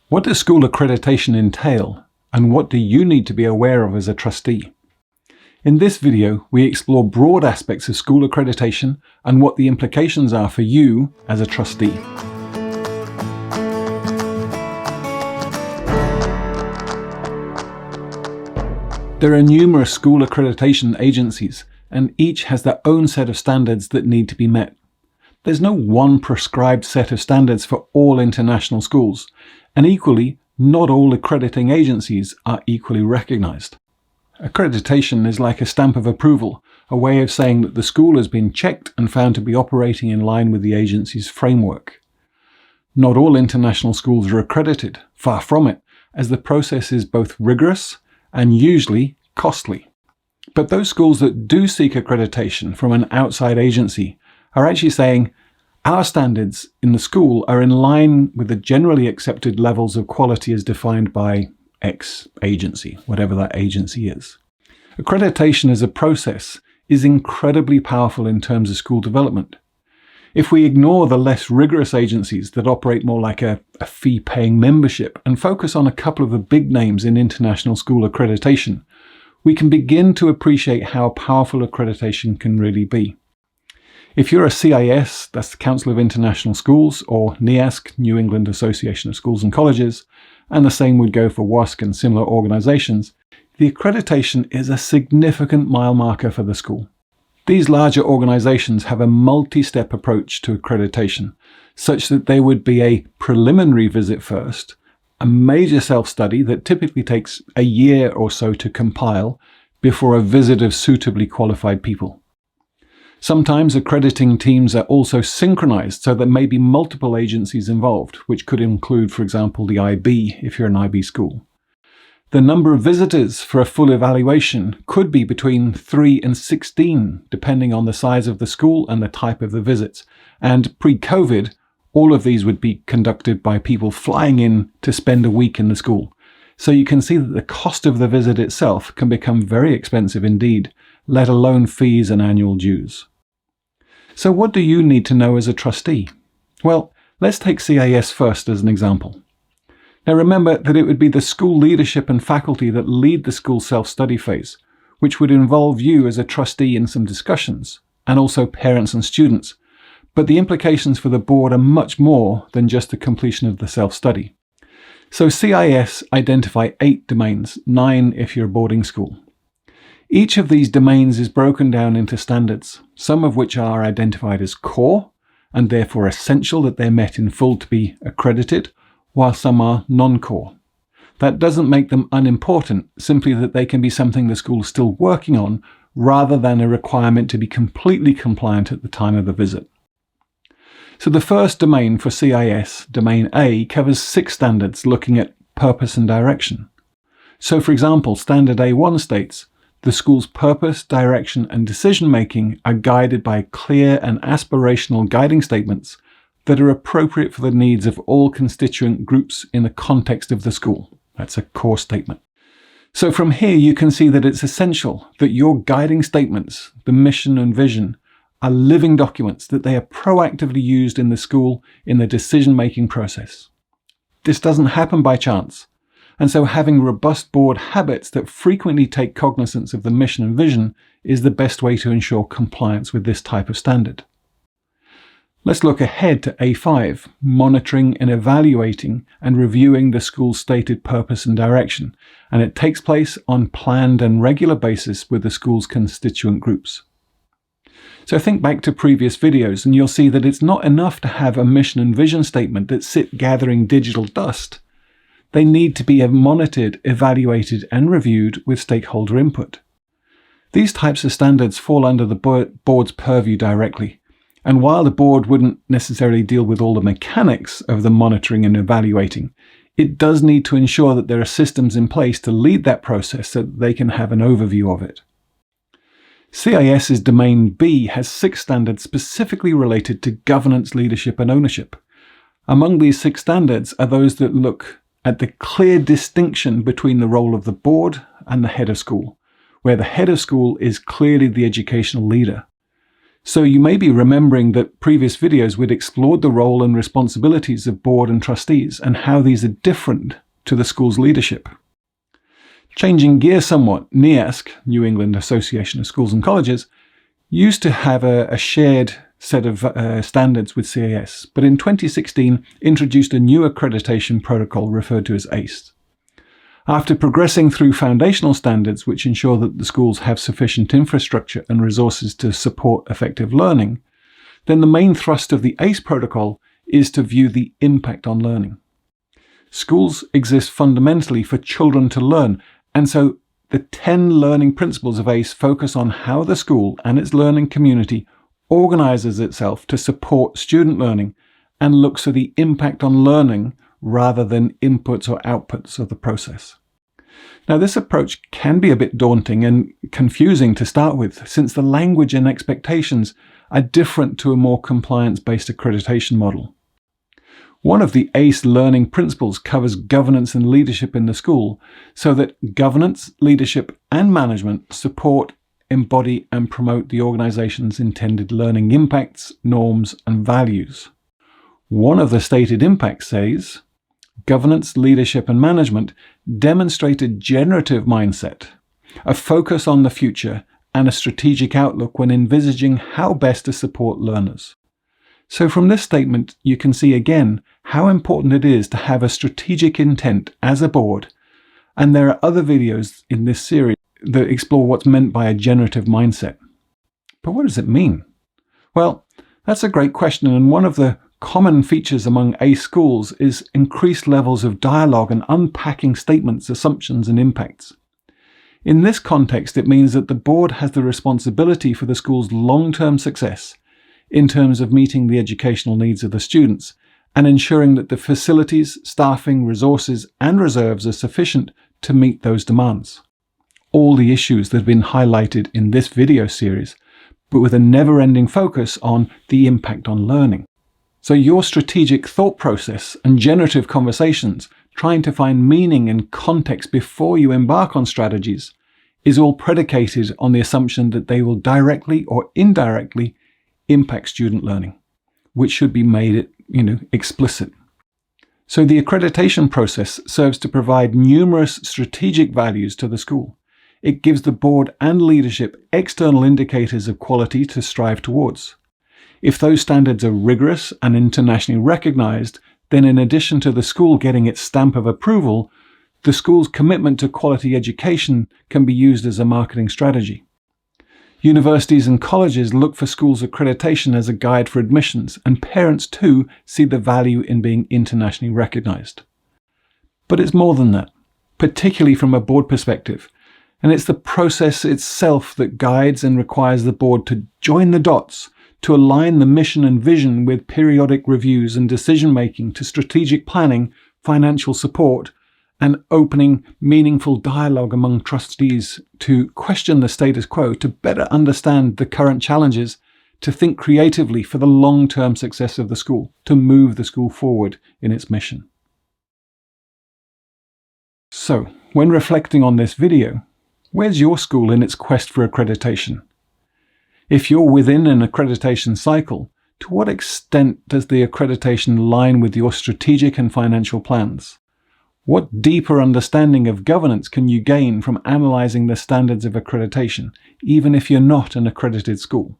What does school accreditation entail, and what do you need to be aware of as a trustee? In this video, we explore broad aspects of school accreditation and what the implications are for you as a trustee. There are numerous school accreditation agencies, and each has their own set of standards that need to be met. There's no one prescribed set of standards for all international schools, and equally, not all accrediting agencies are equally recognized. Accreditation is like a stamp of approval, a way of saying that the school has been checked and found to be operating in line with the agency's framework. Not all international schools are accredited, far from it, as the process is both rigorous and usually costly. But those schools that do seek accreditation from an outside agency are actually saying, our standards in the school are in line with the generally accepted levels of quality as defined by X agency, whatever that agency is. Accreditation as a process is incredibly powerful in terms of school development. If we ignore the less rigorous agencies that operate more like a fee-paying membership and focus on a couple of the big names in international school accreditation, we can begin to appreciate how powerful accreditation can really be. If you're a CIS, that's the Council of International Schools, or NEASC, New England Association of Schools and Colleges, and the same would go for WASC and similar organizations, the accreditation is a significant mile marker for the school. These larger organizations have a multi-step approach to accreditation, such that there would be a preliminary visit first, a major self-study that typically takes a year or so to compile, before a visit of suitably qualified people. Sometimes accrediting teams are also synchronized, so there may be multiple agencies involved, which could include, for example, the IB if you're an IB school. The number of visitors for a full evaluation could be between 3 and 16, depending on the size of the school and the type of the visits. And pre-COVID, all of these would be conducted by people flying in to spend a week in the school. So you can see that the cost of the visit itself can become very expensive indeed, let alone fees and annual dues. So what do you need to know as a trustee? Well, let's take CIS first as an example. Now remember that it would be the school leadership and faculty that lead the school self-study phase, which would involve you as a trustee in some discussions, and also parents and students. But the implications for the board are much more than just the completion of the self-study. So CIS identify 8 domains, 9 if you're a boarding school. Each of these domains is broken down into standards, some of which are identified as core, and therefore essential that they're met in full to be accredited, while some are non-core. That doesn't make them unimportant, simply that they can be something the school is still working on, rather than a requirement to be completely compliant at the time of the visit. So the first domain for CIS, domain A, covers 6 standards looking at purpose and direction. So for example, standard A1 states, the school's purpose, direction, and decision-making are guided by clear and aspirational guiding statements that are appropriate for the needs of all constituent groups in the context of the school. That's a core statement. So from here you can see that it's essential that your guiding statements, the mission and vision, are living documents, that they are proactively used in the school in the decision-making process. This doesn't happen by chance. And so having robust board habits that frequently take cognizance of the mission and vision is the best way to ensure compliance with this type of standard. Let's look ahead to A5, monitoring and evaluating and reviewing the school's stated purpose and direction, and it takes place on planned and regular basis with the school's constituent groups. So think back to previous videos and you'll see that it's not enough to have a mission and vision statement that sit gathering digital dust. They need to be monitored, evaluated, and reviewed with stakeholder input. These types of standards fall under the board's purview directly, and while the board wouldn't necessarily deal with all the mechanics of the monitoring and evaluating, it does need to ensure that there are systems in place to lead that process so that they can have an overview of it. CIS's domain B has 6 standards specifically related to governance, leadership, and ownership. Among these 6 standards are those that look at the clear distinction between the role of the board and the head of school, where the head of school is clearly the educational leader. So you may be remembering that previous videos we'd explored the role and responsibilities of board and trustees and how these are different to the school's leadership. Changing gear somewhat, NEASC, New England Association of Schools and Colleges, used to have a shared set of standards with CAS, but in 2016 introduced a new accreditation protocol referred to as ACE. After progressing through foundational standards which ensure that the schools have sufficient infrastructure and resources to support effective learning, then the main thrust of the ACE protocol is to view the impact on learning. Schools exist fundamentally for children to learn, and so the 10 learning principles of ACE focus on how the school and its learning community organizes itself to support student learning and looks for the impact on learning rather than inputs or outputs of the process. Now, this approach can be a bit daunting and confusing to start with, since the language and expectations are different to a more compliance-based accreditation model. One of the ACE learning principles covers governance and leadership in the school, so that governance, leadership, and management support, embody, and promote the organization's intended learning impacts, norms, and values. One of the stated impacts says, governance, leadership, and management demonstrate a generative mindset, a focus on the future, and a strategic outlook when envisaging how best to support learners. So from this statement, you can see again how important it is to have a strategic intent as a board, and there are other videos in this series that explore what's meant by a generative mindset. But what does it mean? Well, that's a great question, and one of the common features among ACE schools is increased levels of dialogue and unpacking statements, assumptions, and impacts. In this context, it means that the board has the responsibility for the school's long-term success in terms of meeting the educational needs of the students and ensuring that the facilities, staffing, resources, and reserves are sufficient to meet those demands. All the issues that have been highlighted in this video series, but with a never-ending focus on the impact on learning. So your strategic thought process and generative conversations, trying to find meaning and context before you embark on strategies, is all predicated on the assumption that they will directly or indirectly impact student learning, which should be made explicit. So the accreditation process serves to provide numerous strategic values to the school. It gives the board and leadership external indicators of quality to strive towards. If those standards are rigorous and internationally recognized, then in addition to the school getting its stamp of approval, the school's commitment to quality education can be used as a marketing strategy. Universities and colleges look for schools' accreditation as a guide for admissions, and parents too see the value in being internationally recognized. But it's more than that, particularly from a board perspective, and it's the process itself that guides and requires the board to join the dots, to align the mission and vision with periodic reviews and decision-making to strategic planning, financial support, and opening meaningful dialogue among trustees to question the status quo, to better understand the current challenges, to think creatively for the long-term success of the school, to move the school forward in its mission. So, when reflecting on this video, where's your school in its quest for accreditation? If you're within an accreditation cycle, to what extent does the accreditation align with your strategic and financial plans? What deeper understanding of governance can you gain from analyzing the standards of accreditation, even if you're not an accredited school?